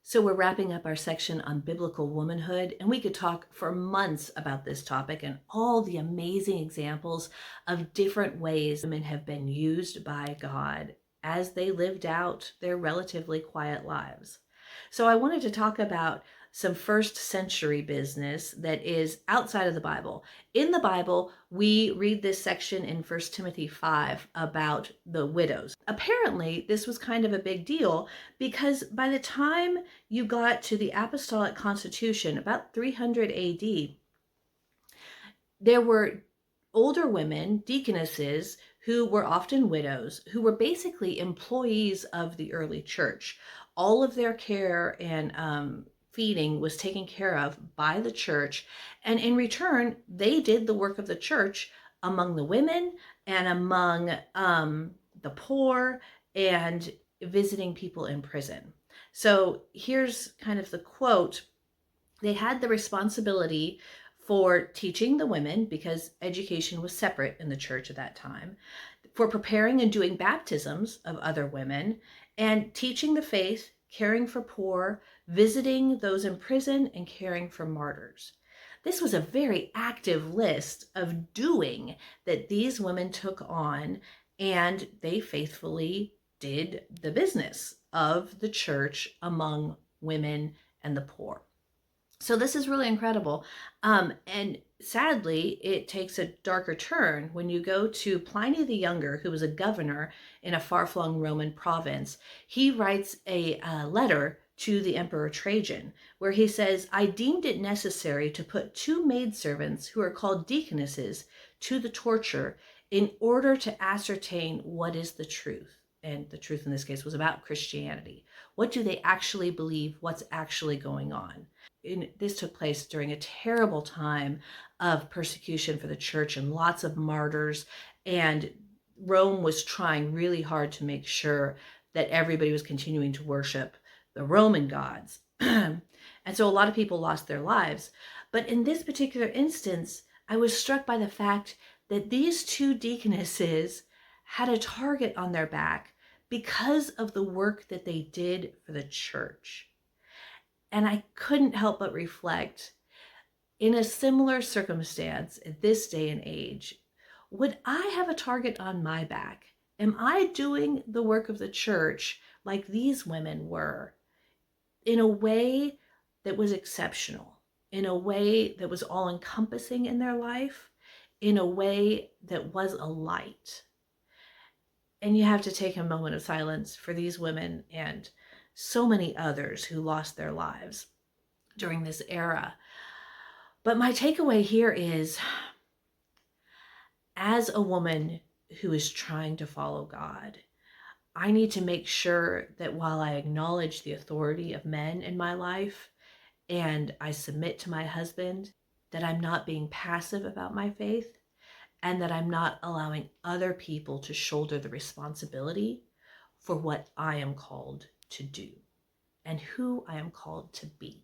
So we're wrapping up our section on biblical womanhood, and we could talk for months about this topic and all the amazing examples of different ways women have been used by God as they lived out their relatively quiet lives. So I wanted to talk about some first century business that is outside of the Bible. In the Bible, we read this section in 1 Timothy 5 about the widows. Apparently, this was kind of a big deal because by the time you got to the Apostolic Constitution, about 300 AD, there were older women, deaconesses, who were often widows, who were basically employees of the early church. All of their care and feeding was taken care of by the church. And in return, they did the work of the church among the women and among the poor and visiting people in prison. So here's kind of the quote. They had the responsibility for teaching the women, because education was separate in the church at that time, for preparing and doing baptisms of other women, and teaching the faith, caring for poor, visiting those in prison, and caring for martyrs. This was a very active list of doing that these women took on, and they faithfully did the business of the church among women and the poor. So this is really incredible. And sadly, it takes a darker turn when you go to Pliny the Younger, who was a governor in a far-flung Roman province. He writes a letter to the Emperor Trajan, where he says, "I deemed it necessary to put two maidservants who are called deaconesses to the torture in order to ascertain what is the truth." And the truth in this case was about Christianity. What do they actually believe? What's actually going on? This took place during a terrible time of persecution for the church and lots of martyrs. And Rome was trying really hard to make sure that everybody was continuing to worship the Roman gods. And so a lot of people lost their lives. But in this particular instance, I was struck by the fact that these two deaconesses had a target on their back because of the work that they did for the church. And I couldn't help but reflect, in a similar circumstance at this day and age, would I have a target on my back? Am I doing the work of the church like these women were, in a way that was exceptional, in a way that was all-encompassing in their life, in a way that was a light? And you have to take a moment of silence for these women and so many others who lost their lives during this era. But my takeaway here is, as a woman who is trying to follow God, I need to make sure that while I acknowledge the authority of men in my life and I submit to my husband, that I'm not being passive about my faith, and that I'm not allowing other people to shoulder the responsibility for what I am called to do and who I am called to be.